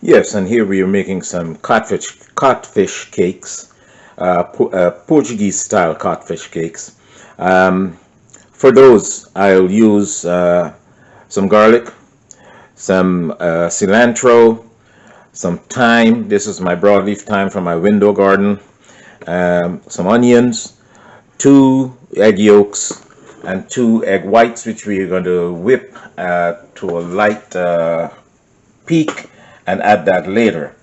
Yes, and here we are making some codfish cakes, Portuguese style codfish cakes. Um, for those, I'll use some garlic, some cilantro, some thyme. This is my broadleaf thyme from my window garden. Some onions, two egg yolks, and two egg whites, which we are going to whip to a light peak and add that later.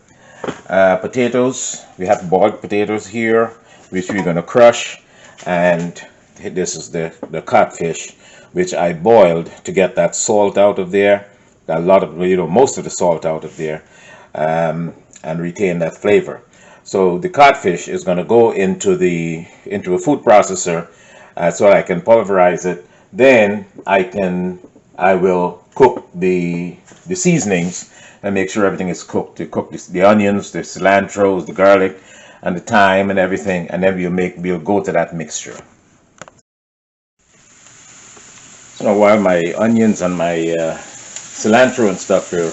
Potatoes, we have boiled potatoes here, which we're going to crush, and this is the codfish, which I boiled to get that salt out of there, a lot of, most of the salt out of there, and retain that flavor. So the codfish is going to go into a food processor, so I can pulverize it. Then I will cook the seasonings and make sure everything is cooked. To cook the onions, the cilantro, the garlic, and the thyme and everything, and then we'll go to that mixture. So now while my onions and my cilantro and stuff are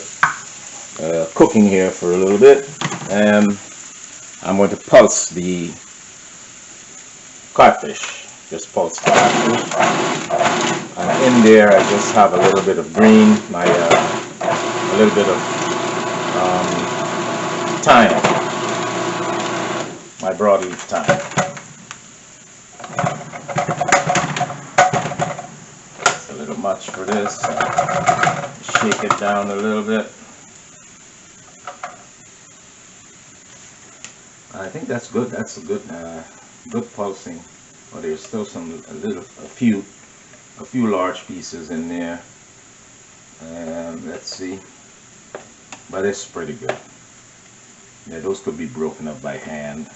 cooking here for a little bit, I'm going to pulse the codfish. Just pulse the codfish, and in there I just have a little bit of green, a little bit of thyme, my broadleaf thyme. It's a little much for this. Shake it down a little bit. I think that's good. That's a good pulsing. But there's still a few large pieces in there. Let's see. But it's pretty good. Yeah, those could be broken up by hand,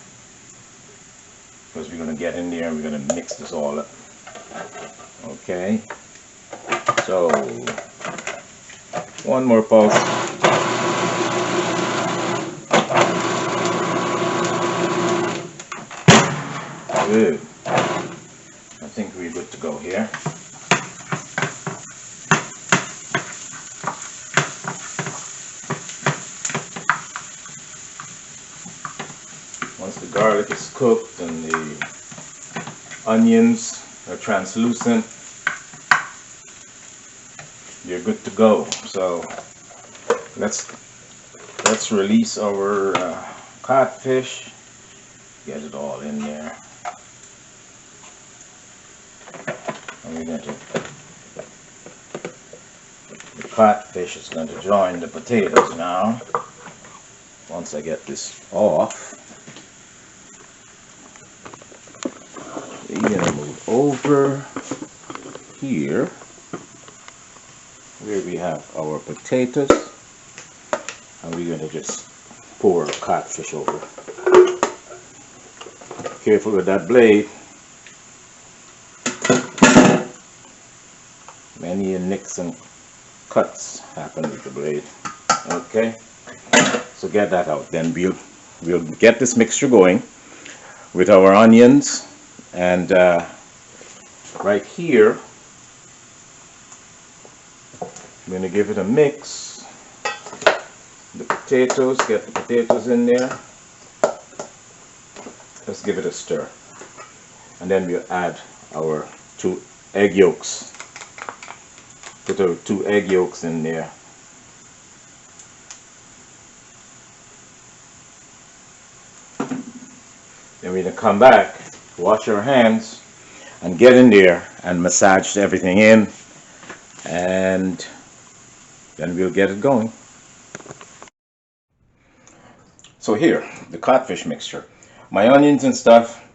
because we're going to get in there and we're going to mix this all up. Okay. So one more pulse. Good. I think we're good to go here. Once the garlic is cooked and the onions are translucent, you're good to go. So let's release our codfish. Get it all in there. And we're going to, the codfish is going to join the potatoes now. Once I get this off, we're going to move over here where we have our potatoes, and we're going to just pour codfish over. Careful with that blade. Many nicks and cuts happen with the blade. Okay, so get that out. Then we'll get this mixture going with our onions, and right here I'm going to give it a mix. The potatoes, get the potatoes in there. Let's give it a stir, and then we'll add our two egg yolks. Put our two egg yolks in there. Then we're going to come back, wash our hands, and get in there and massage everything in, and then we'll get it going. So here, the codfish mixture. My onions and stuff,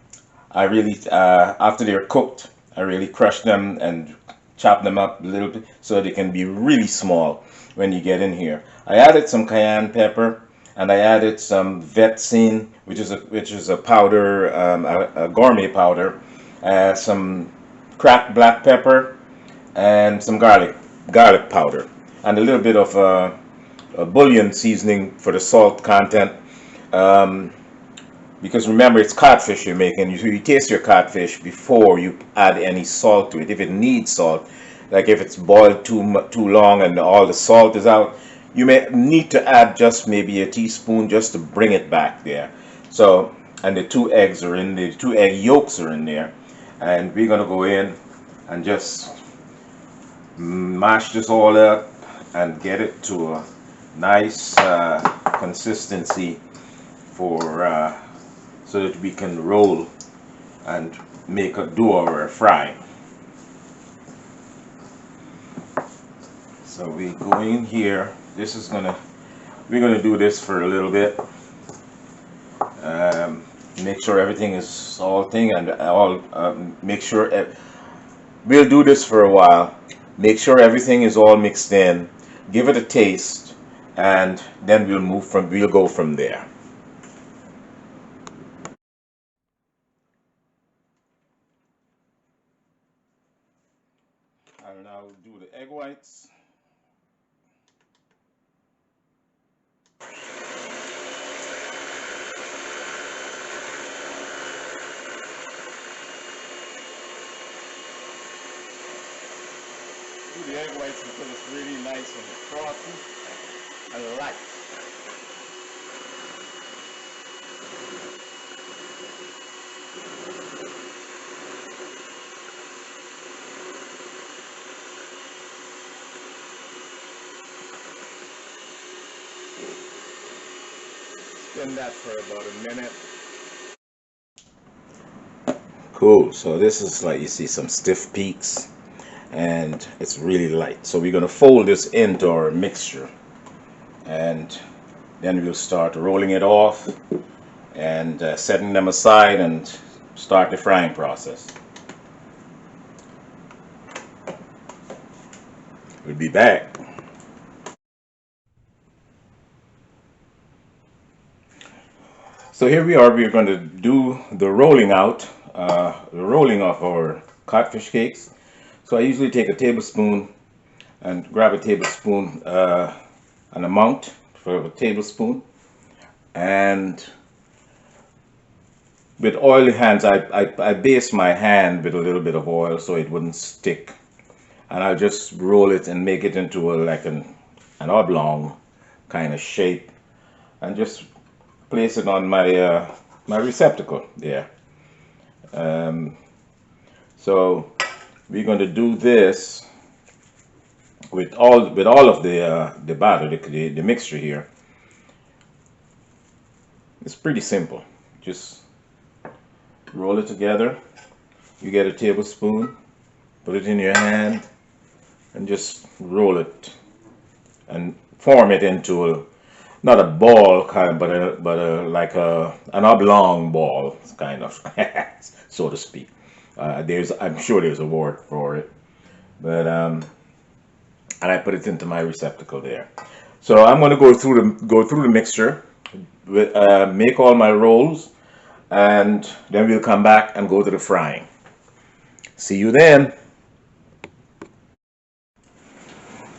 I really, after they're cooked, I really crush them and chop them up a little bit so they can be really small when you get in here. I added some cayenne pepper, and I added some vetsin, which is a powder, a gourmet powder, some cracked black pepper, and some garlic powder, and a little bit of a bullion seasoning for the salt content. Because remember, it's codfish you're making. You taste your codfish before you add any salt to it. If it needs salt, like if it's boiled too long and all the salt is out, You may need to add just maybe a teaspoon just to bring it back there. So, and the two eggs are in there, the two egg yolks are in there. And we're gonna go in and just mash this all up and get it to a nice consistency for so that we can roll and make a do our fry. So we go in here. This is we're gonna do this for a little bit. Make sure everything is all thing and all. Make sure we'll do this for a while. Make sure everything is all mixed in. Give it a taste, and then we'll go from there. I'll now do the egg whites. Do the egg whites until it's really nice and frothy and light. Spin that for about a minute. Cool, so this is like you see some stiff peaks and it's really light. So we're going to fold this into our mixture and then we'll start rolling it off and setting them aside and start the frying process. We'll be back. So here we are, we're going to do the rolling out, the rolling of our codfish cakes. So I usually take a tablespoon and grab a tablespoon, an amount for a tablespoon, and with oily hands, I base my hand with a little bit of oil so it wouldn't stick, and I'll just roll it and make it into like an oblong kind of shape, and just place it on my my receptacle there. So we're going to do this with all of the batter, the mixture here. It's pretty simple. Just roll it together. You get a tablespoon, put it in your hand, and just roll it and form it into a, not a ball kind, but like an oblong ball kind of, so to speak. I'm sure there's a word for it, but and I put it into my receptacle there. So I'm going to go through the mixture, make all my rolls, and then we'll come back and go to the frying. See you then.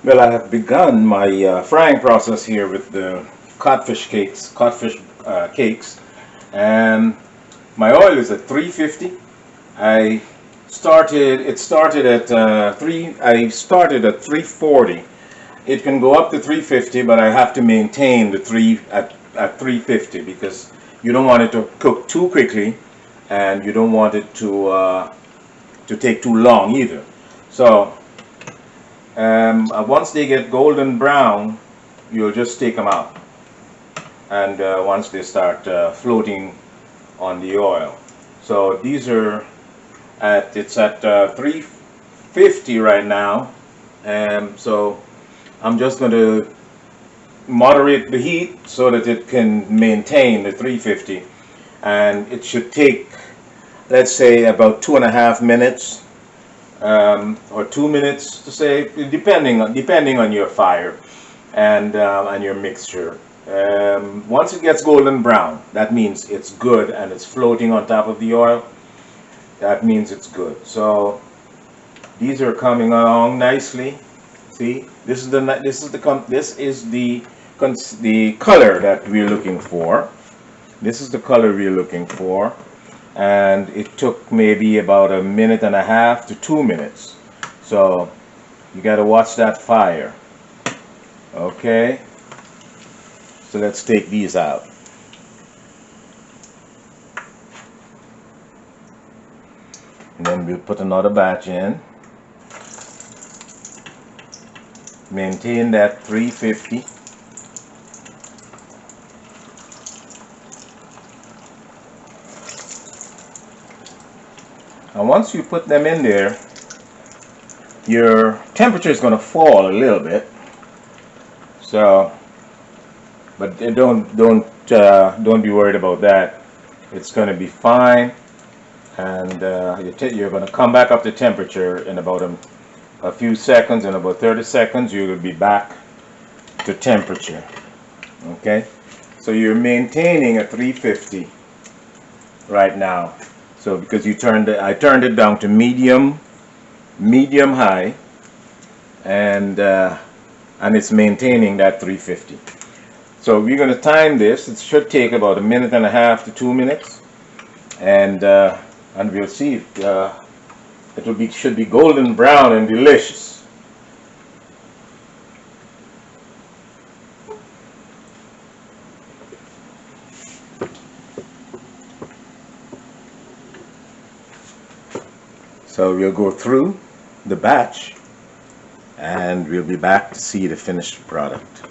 Well, I have begun my frying process here with the codfish cakes, and my oil is at 350. I started at 340. It can go up to 350, but I have to maintain the at 350 because you don't want it to cook too quickly, and you don't want it to take too long either. So once they get golden brown, you'll just take them out, and once they start floating on the oil. So these are it's at 350 right now, so I'm just going to moderate the heat so that it can maintain the 350, and it should take, let's say, about 2.5 minutes or 2 minutes to say, depending on your fire and your mixture. Once it gets golden brown, that means it's good and it's floating on top of the oil. That means it's good. So these are coming along nicely. See, this is the color that we're looking for. This is the color we're looking for, and it took maybe about 1.5 to 2 minutes. So you got to watch that fire. Okay. So let's take these out. And then we'll put another batch in. Maintain that 350. And once you put them in there, your temperature is going to fall a little bit. So, but don't be worried about that. It's going to be fine, and you're going to come back up to temperature in about a few seconds. In about 30 seconds, you will be back to temperature. Okay, so you're maintaining a 350 right now. So because I turned it down to medium high, and it's maintaining that 350. So we're going to time this. It should take about 1.5 to 2 minutes, and we'll see. Should be golden brown and delicious. So we'll go through the batch, and we'll be back to see the finished product.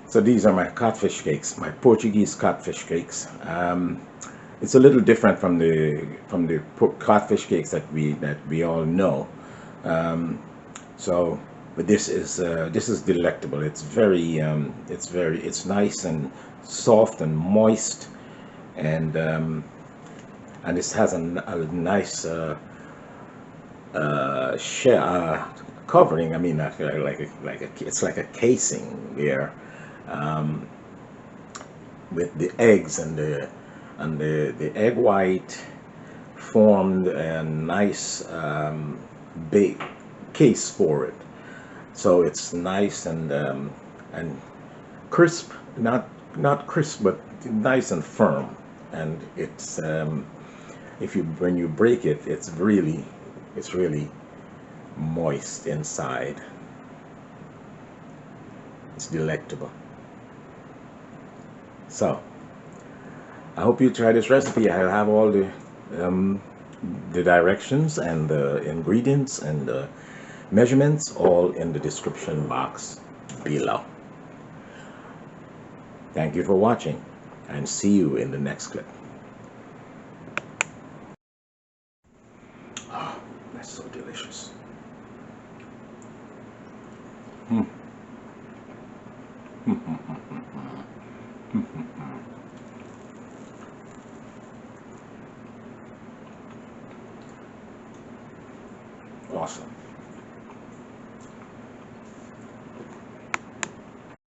So these are my catfish cakes, my Portuguese catfish cakes. It's a little different from the catfish cakes that we all know. But this is delectable. It's nice and soft and moist, and this has a nice covering. I mean, it's like a casing there, with the eggs and the egg white formed a nice bake case for it. So it's nice and crisp, not crisp, but nice and firm. And it's when you break it, it's really moist inside. It's delectable. So I hope you try this recipe. I'll have all the directions and the ingredients and the measurements all in the description box below. Thank you for watching, and see you in the next clip. Oh, that's so delicious. Awesome.